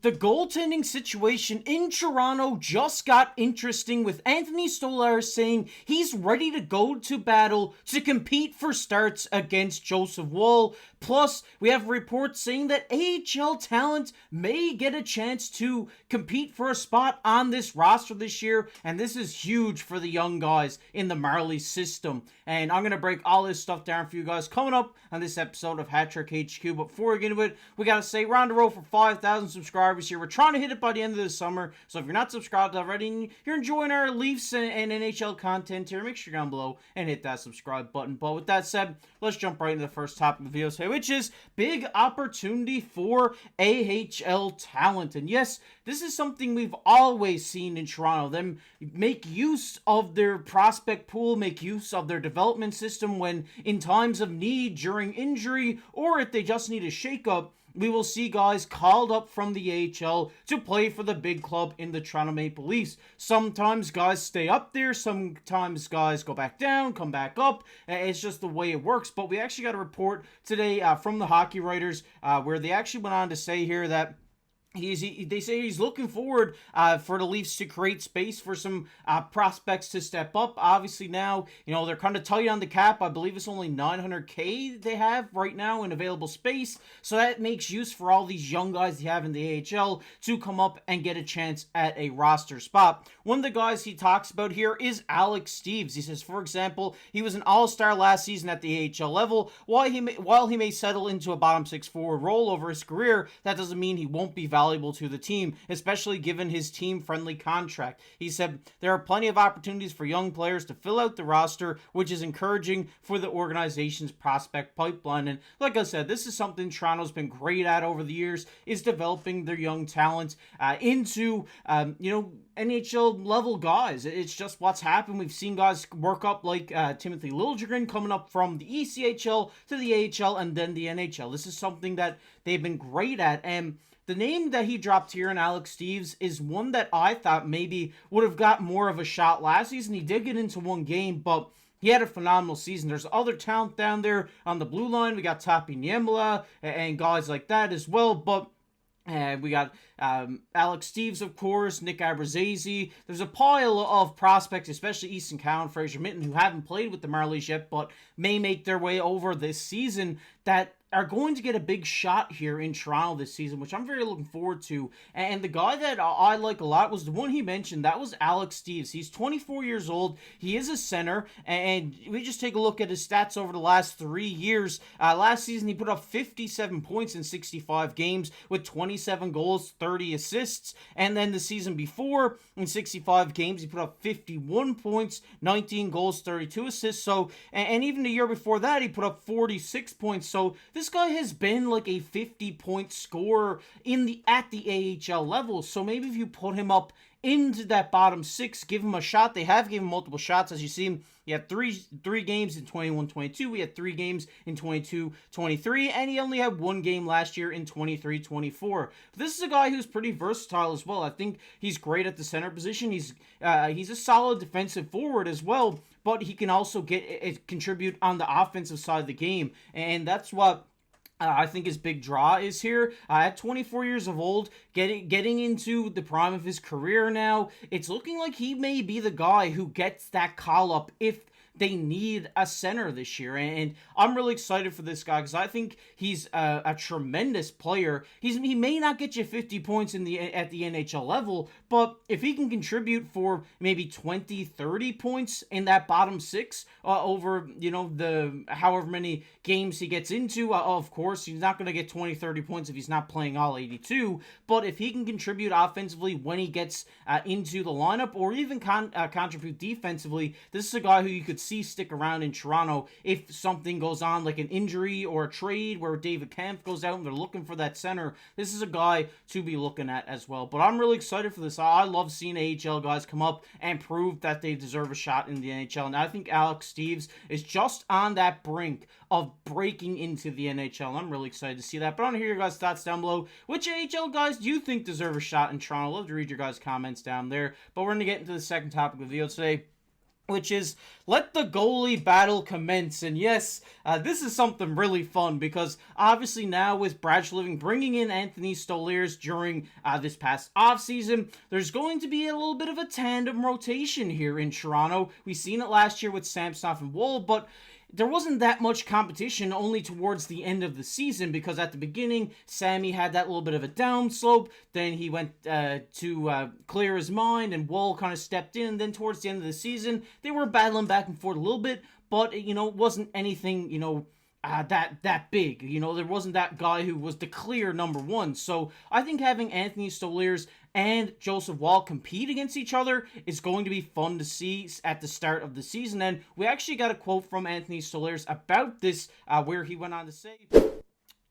The goaltending situation in Toronto just got interesting, with Anthony Storlarz saying he's ready to go to battle to compete for starts against Joseph Woll. Plus, we have reports saying that AHL talent may get a chance to compete for a spot on this roster this year, and this is huge for the young guys in the Marlies system. And I'm going to break all this stuff down for you guys coming up on this episode of Hat Trick HQ. But before we get into it, we got to say we're on the road for 5,000 subscribers here. We're trying to hit it by the end of the summer, so if you're not subscribed already and you're enjoying our Leafs and NHL content here, make sure you're down below and hit that subscribe button. But with that said, let's jump right into the first topic of the video today, which is big opportunity for AHL talent. And yes, this is something we've always seen in Toronto. Them make use of their prospect pool, make use of their development system when in times of need, during injury, or if they just need a shakeup. We will see guys called up from the AHL to play for the big club in the Toronto Maple Leafs. Sometimes guys stay up there, sometimes guys go back down, come back up. It's just the way it works. But we actually got a report today from the hockey writers where they actually went on to say here that they say he's looking forward for the Leafs to create space for some prospects to step up. Obviously now, they're kind of tight on the cap. I believe it's only $900K they have right now in available space. So that makes use for all these young guys they have in the AHL to come up and get a chance at a roster spot. One of the guys he talks about here is Alex Steeves. He says, for example, he was an all-star last season at the AHL level. While he may settle into a bottom six forward role over his career, that doesn't mean he won't be valuable to the team, especially given his team-friendly contract. He said, there are plenty of opportunities for young players to fill out the roster, which is encouraging for the organization's prospect pipeline. And like I said, this is something Toronto's been great at over the years, is developing their young talent into, NHL level guys. It's just what's happened. We've seen guys work up like Timothy Liljegren coming up from the ECHL to the AHL and then the NHL. This is something that they've been great at. And the name that he dropped here in Alex Steeves is one that I thought maybe would have got more of a shot last season. He did get into one game, but he had a phenomenal season. There's other talent down there on the blue line. We got Tapi Niemela and guys like that as well, but we got Alex Steeves, of course, Nick Abruzzese. There's a pile of prospects, especially Easton Cowan, Fraser Minton, who haven't played with the Marlies yet, but may make their way over this season, that are going to get a big shot here in Toronto this season, which I'm very looking forward to. And the guy that I like a lot was the one he mentioned. That was Alex Steeves. He's 24 years old. He is a center, and we just take a look at his stats over the last 3 years. Last season, he put up 57 points in 65 games with 27 goals, 30 assists. And then the season before, in 65 games, he put up 51 points, 19 goals, 32 assists. So, and even the year before that, he put up 46 points. So this guy has been like a 50-point scorer at the AHL level. So maybe if you put him up into that bottom six, give him a shot. They have given him multiple shots. As you see, he had three games in 21-22. We had 3 games in 22-23. And he only had 1 game last year in 23-24. This is a guy who's pretty versatile as well. I think he's great at the center position. He's a solid defensive forward as well. But he can also contribute on the offensive side of the game. And that's what I think his big draw is here. At 24 years of old, getting into the prime of his career now, it's looking like he may be the guy who gets that call up if they need a center this year. And I'm really excited for this guy because I think he's a tremendous player. He may not get you 50 points at the NHL level, but if he can contribute for maybe 20, 30 points in that bottom six over, the however many games he gets into, of course, he's not going to get 20, 30 points if he's not playing all 82, but if he can contribute offensively when he gets into the lineup, or even contribute defensively, this is a guy who you could see stick around in Toronto if something goes on, like an injury or a trade where David Kampf goes out and they're looking for that center. This is a guy to be looking at as well. But I'm really excited for this. I love seeing AHL guys come up and prove that they deserve a shot in the NHL. And I think Alex Steeves is just on that brink of breaking into the NHL. I'm really excited to see that. But I want to hear your guys' thoughts down below. Which AHL guys do you think deserve a shot in Toronto? I'd love to read your guys' comments down there. But we're going to get into the second topic of the video today, which is let the goalie battle commence. And yes, this is something really fun because obviously now with Brad Living bringing in Anthony Storlarz during this past offseason, there's going to be a little bit of a tandem rotation here in Toronto. We've seen it last year with Samsonov and Woll, but there wasn't that much competition only towards the end of the season because at the beginning, Sammy had that little bit of a downslope. Then he went to clear his mind and Woll kind of stepped in. And then towards the end of the season, they were battling back and forth a little bit, but, it wasn't anything, that big. There wasn't that guy who was the clear number one. So I think having Anthony Storlarz and Joseph Woll compete against each other is going to be fun to see at the start of the season. And we actually got a quote from Anthony Storlarz about this, where he went on to say,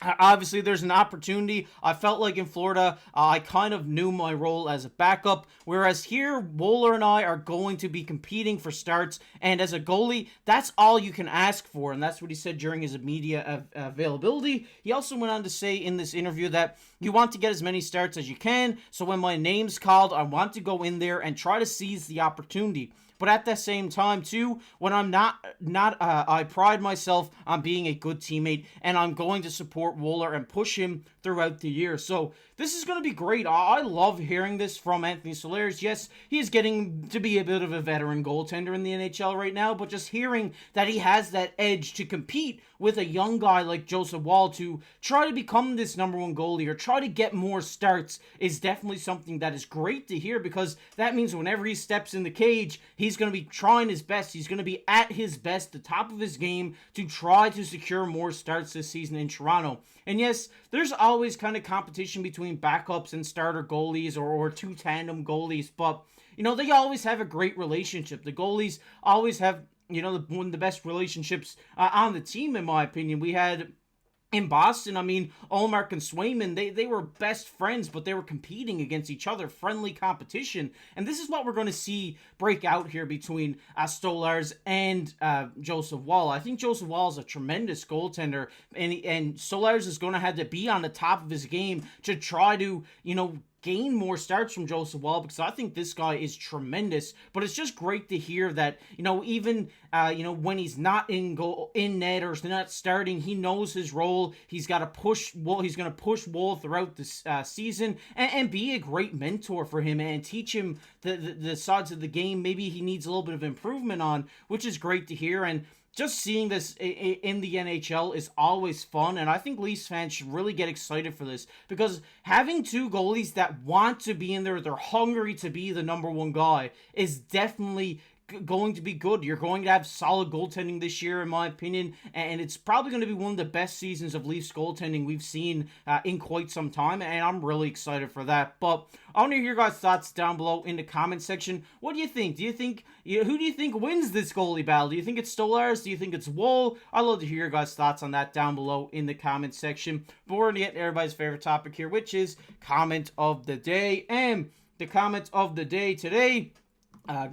obviously, there's an opportunity. I felt like in Florida, I kind of knew my role as a backup, whereas here, Woller and I are going to be competing for starts, and as a goalie, that's all you can ask for, and that's what he said during his media availability. He also went on to say in this interview that you want to get as many starts as you can, so when my name's called, I want to go in there and try to seize the opportunity. But at the same time, too, when I'm not, I pride myself on being a good teammate, and I'm going to support Woller and push him throughout the year. So this is going to be great. I love hearing this from Anthony Storlarz. Yes, he is getting to be a bit of a veteran goaltender in the NHL right now, but just hearing that he has that edge to compete with a young guy like Joseph Woll to try to become this number one goalie or try to get more starts is definitely something that is great to hear, because that means whenever he steps in the cage, he's going to be trying his best. He's going to be at his best, the top of his game, to try to secure more starts this season in Toronto. And yes, there's always kind of competition between backups and starter goalies or two tandem goalies, but they always have a great relationship. The goalies always have one of the best relationships on the team, in my opinion. We had in Boston, Ullmark and Swayman, they were best friends, but they were competing against each other, friendly competition. And this is what we're going to see break out here between Storlarz and Joseph Woll. I think Joseph Woll is a tremendous goaltender, and Storlarz is going to have to be on the top of his game to try to, gain more starts from Joseph Woll, because I think this guy is tremendous. But it's just great to hear that, even, when he's not in net or not starting, he knows his role. He's got to push Woll. He's going to push Woll throughout this season and be a great mentor for him and teach him the sides of the game maybe he needs a little bit of improvement on, which is great to hear. And just seeing this in the NHL is always fun, and I think Leafs fans should really get excited for this, because having two goalies that want to be in there, they're hungry to be the number one guy, is definitely going to be good. You're going to have solid goaltending this year, in my opinion, and it's probably going to be one of the best seasons of Leafs goaltending we've seen in quite some time, and I'm really excited for that. But I want to hear your guys' thoughts down below in the comment section. What do you think? Who do you think wins this goalie battle? Do you think it's Storlarz? Do you think it's Woll? I'd love to hear your guys' thoughts on that down below in the comment section. But we're going to get everybody's favorite topic here, which is comment of the day. And the comment of the day today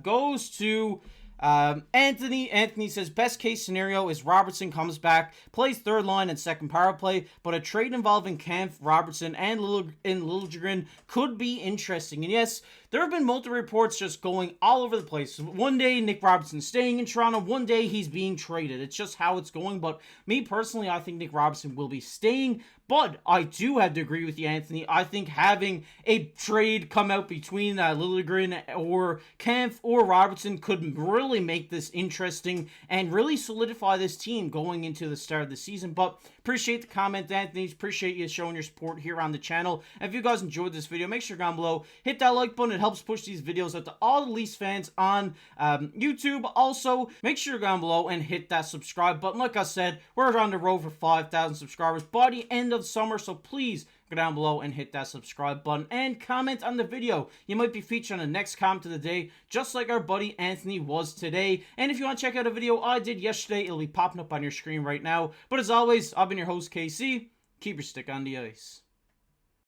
goes to Anthony. Anthony says, best case scenario is Robertson comes back, plays third line and second power play, but a trade involving Kampf, Robertson, and Liljegren could be interesting. And yes, there have been multiple reports just going all over the place. One day, Nick Robertson's staying in Toronto. One day, he's being traded. It's just how it's going. But me, personally, I think Nick Robertson will be staying. But I do have to agree with you, Anthony. I think having a trade come out between Liljegren or Kampf or Robertson could really make this interesting and really solidify this team going into the start of the season. But appreciate the comment, Anthony. Appreciate you showing your support here on the channel. And if you guys enjoyed this video, make sure down below, hit that like button. It helps push these videos out to all the Leafs fans on YouTube. Also, make sure down below and hit that subscribe button. Like I said, we're on the road for 5,000 subscribers by the end of summer, so please go down below and hit that subscribe button and comment on the video. You might be featured on the next comment of the day, just like our buddy Anthony was today. And if you want to check out a video I did yesterday, it'll be popping up on your screen right now. But as always, I've been your host, KC. Keep your stick on the ice.